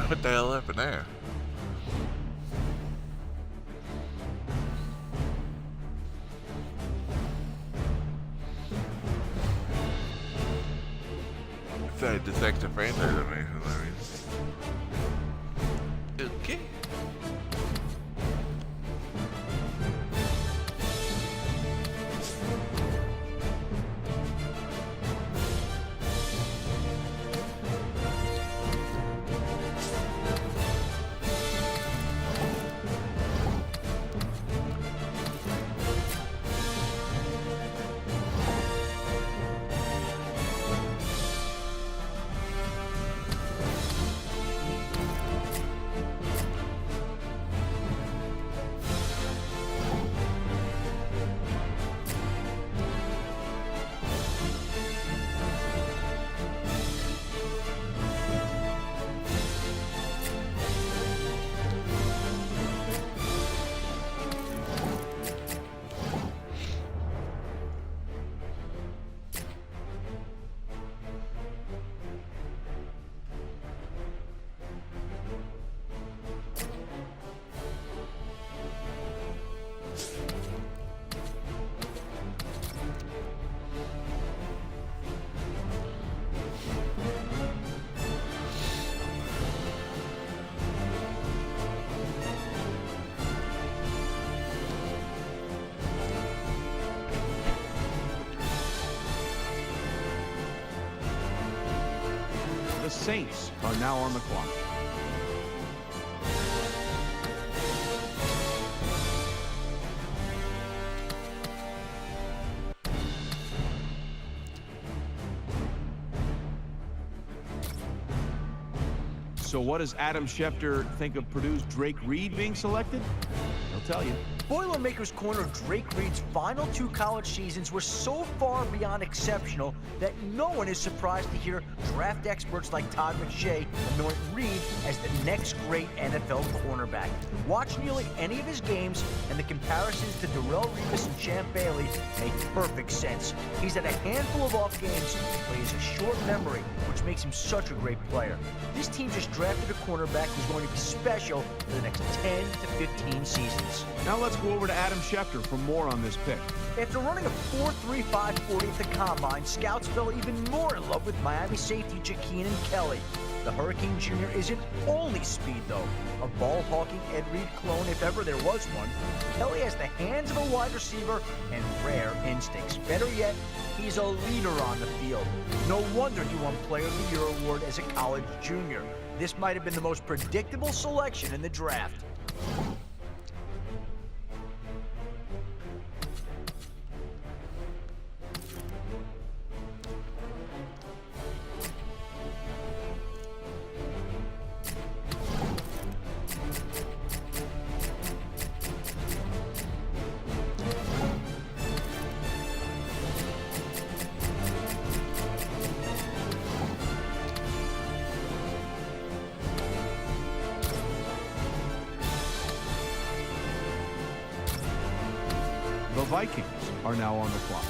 What the hell happened there? It's like this extra frame rate that makes it hilarious. Okay. The Saints are now on the clock. So what does Adam Schefter think of Purdue's Drake Reed being selected? He'll tell you. Boilermakers corner Drake Reed's final 2 college seasons were so far beyond exceptional that no one is surprised to hear draft experts like Todd McShay anoint Reed as the next great NFL cornerback. Watch nearly any of his games, and the comparisons to Darrelle Revis and Champ Bailey make perfect sense. He's had a handful of off games, but he has a short memory, which makes him such a great player. This team just drafted a cornerback who's going to be special for the next 10 to 15 seasons. Now let's go over to Adam Schefter for more on this pick. After running a 4.35 40 at the Combine, scouts fell even more in love with Miami safety Jaqueenan Kelly. The Hurricane Jr. isn't only speed, though. A ball-hawking Ed Reed clone, if ever there was one. Kelly has the hands of a wide receiver and rare instincts. Better yet, he's a leader on the field. No wonder he won Player of the Year award as a college junior. This might have been the most predictable selection in the draft. The Vikings are now on the clock.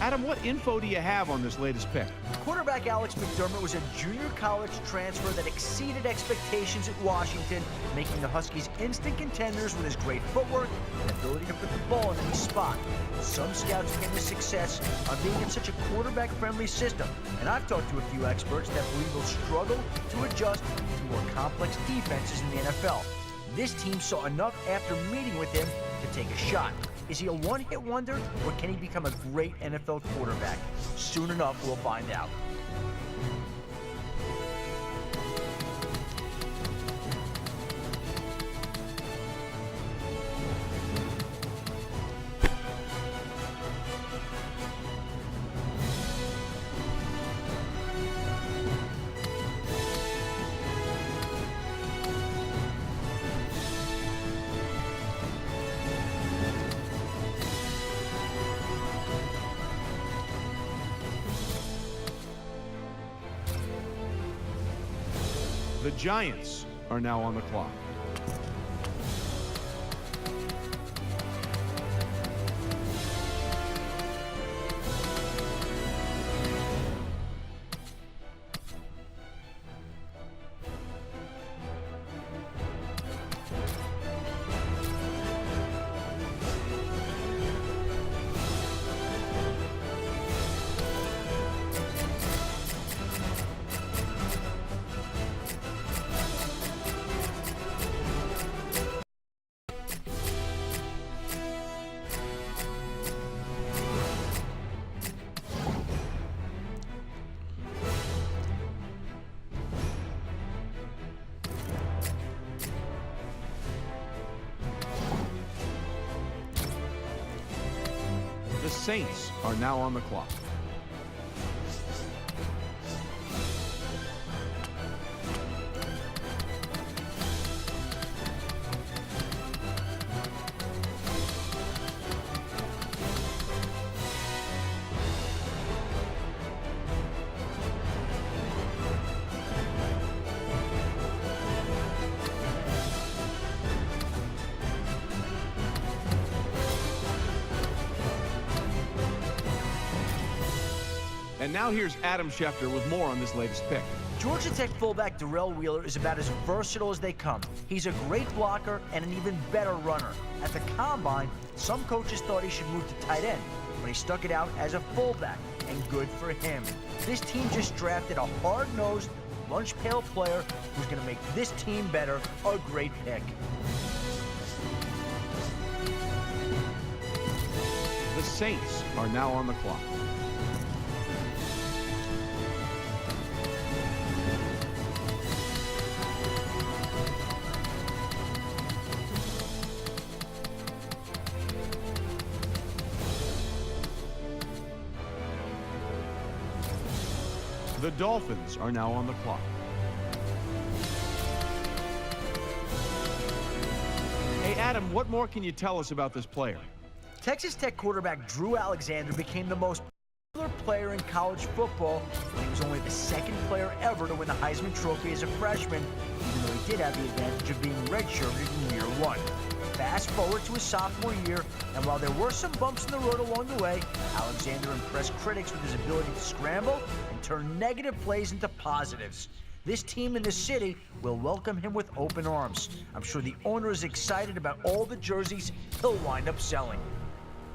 Adam, what info do you have on this latest pick? Quarterback Alex McDermott was a junior college transfer that exceeded expectations at Washington, making the Huskies instant contenders with his great footwork and ability to put the ball in any spot. Some scouts pin his success on being in such a quarterback-friendly system, and I've talked to a few experts that believe he'll struggle to adjust to more complex defenses in the NFL. This team saw enough after meeting with him to take a shot. Is he a one-hit wonder, or can he become a great NFL quarterback? Soon enough, we'll find out. The Giants are now on the clock. The Saints are now on the clock. And now here's Adam Schefter with more on this latest pick. Georgia Tech fullback Darrell Wheeler is about as versatile as they come. He's a great blocker and an even better runner. At the Combine, some coaches thought he should move to tight end, but he stuck it out as a fullback, and good for him. This team just drafted a hard-nosed, lunch-pail player who's going to make this team better. A great pick. The Saints are now on the clock. The Dolphins are now on the clock. Hey, Adam, what more can you tell us about this player? Texas Tech quarterback Drew Alexander became the most popular player in college football when he was only the second player ever to win the Heisman Trophy as a freshman, even though he did have the advantage of being redshirted in year one. Fast forward to his sophomore year, and while there were some bumps in the road along the way, Alexander impressed critics with his ability to scramble and turn negative plays into positives. This team in the city will welcome him with open arms. I'm sure the owner is excited about all the jerseys he'll wind up selling.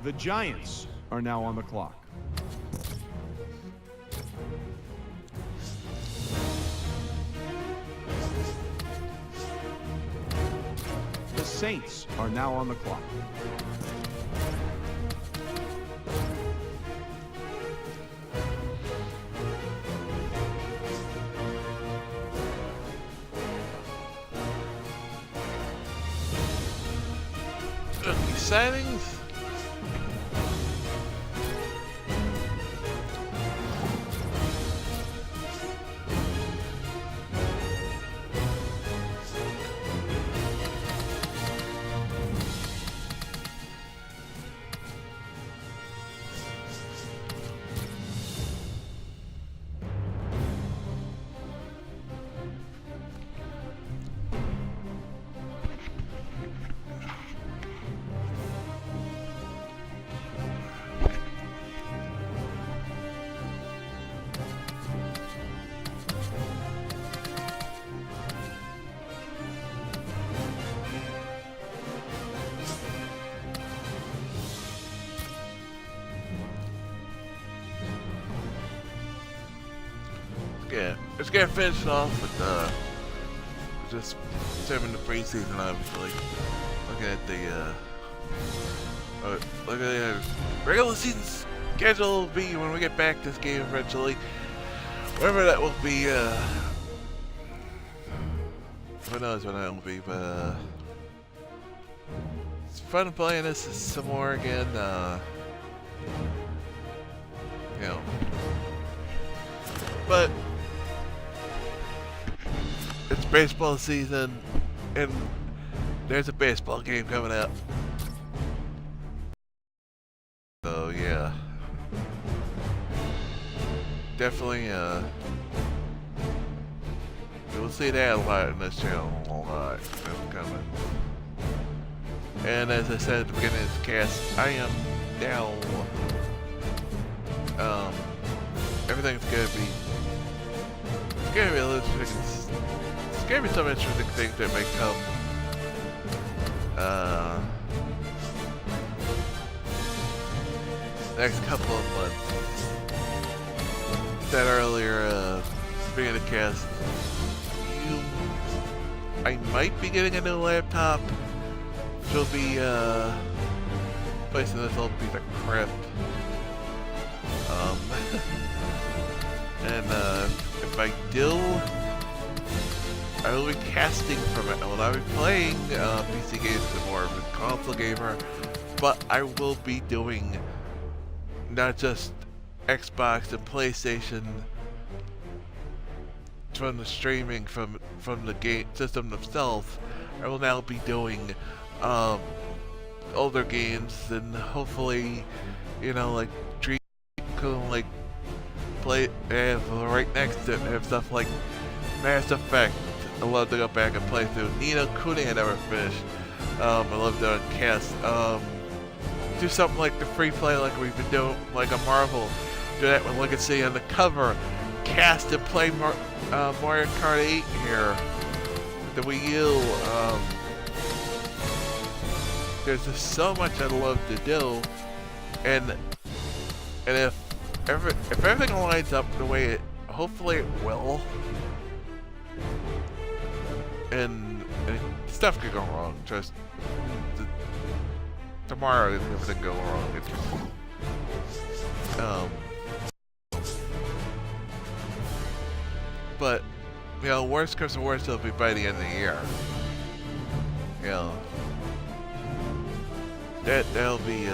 The Giants are now on the clock. The Saints are now on the clock. Rookie signings. Yeah, let's get finished off with just serving the preseason. Obviously, looking at the look at the regular season schedule will be when we get back this game eventually. Wherever that will be, who knows when that will be, but it's fun playing this some more again. You know, but it's baseball season, and there's a baseball game coming up. So yeah, definitely You'll see that a lot in this channel, a lot coming. And as I said at the beginning of this cast, I am now, everything's gonna be it's gonna be some interesting things that may come, next couple of months. Said earlier, beginning of the cast, I might be getting a new laptop, which will be, placing this old piece of crap. And, if I do, I will be casting from it. I will not be playing, PC games anymore. I'm a console gamer, but I will be doing not just Xbox and PlayStation from the streaming from the game system themselves. I will now be doing older games, and hopefully, you know, like Dream could like play have right next to it have stuff like Mass Effect. I love to go back and play through. Nino Kuni I never finished. I love doing cast. Do something like the free play like we've been doing, like a Marvel. Do that with Legacy on the cover. Cast and play Mario Kart 8 here. The Wii U. There's just so much I'd love to do, and if everything lines up the way it, hopefully it will, and stuff could go wrong. Just tomorrow, everything go wrong. But you know, worst comes to worst, it'll be by the end of the year. You know, that'll be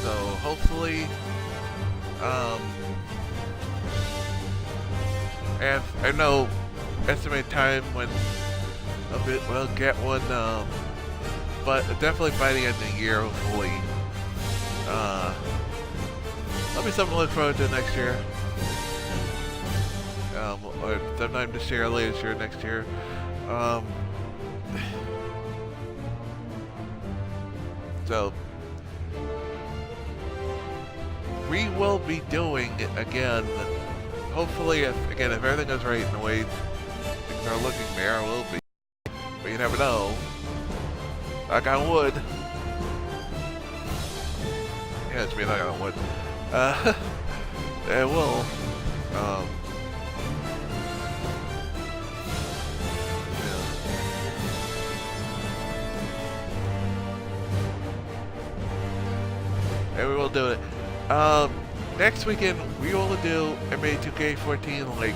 so hopefully, and I know estimate time when we'll get one, but definitely by the end of the year, hopefully. That'll be something to look forward to next year. Or sometime this year, later this year, next year. So we will be doing again. Hopefully, if everything goes right in the way things are looking there, will be. But you never know. Knock on wood. Yeah, it's me knock on wood. It will. Yeah. And we will do it. Next weekend we will do NBA 2K14 like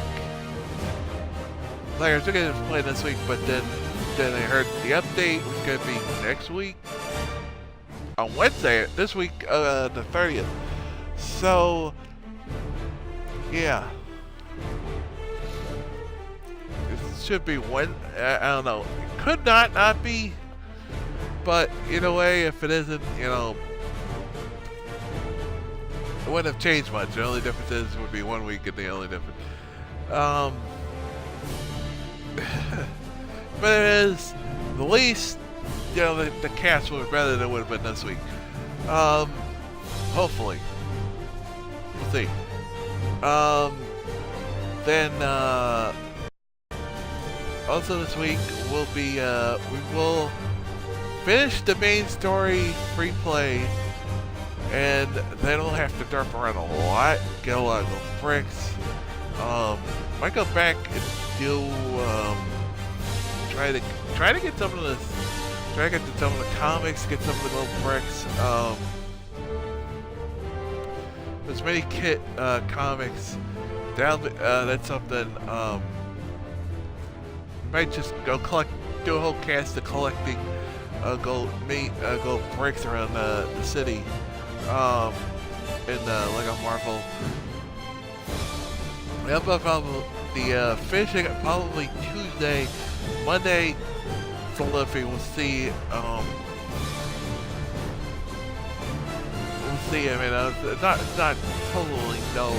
I was looking to play this week, but then I heard the update was gonna be next week on Wednesday. This week, the 30th. So yeah, it should be one. I don't know. It could not be, but in a way, if it isn't, you know, it wouldn't have changed much. The only difference is would be 1 week, and the only difference. But it is the least, you know, the cast would be better than it would have been this week. Hopefully. We'll see. Then, also this week will be, we will finish the main story free play, and then we'll have to derp around a lot, get a lot of bricks. Might go back and do, try to get some of this, try to get to some of the comics, get some of the little bricks. There's many kit comics. That's something. Might just go collect, do a whole cast of collecting, go bricks around the city, in Lego Marvel. The finishing probably Tuesday, Monday. prolific. We'll see. We'll see. I mean, it's not totally no,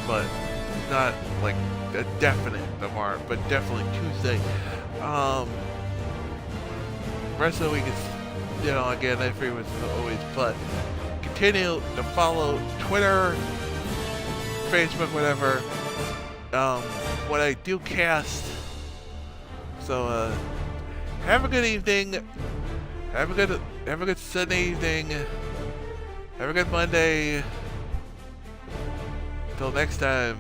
but not like a definite tomorrow, but definitely Tuesday. Rest of the week is, you know, again, I agree with always, but continue to follow Twitter, Facebook, whatever. When I do cast. So, have a good evening. Have a good Sunday evening. Have a good Monday. Till next time.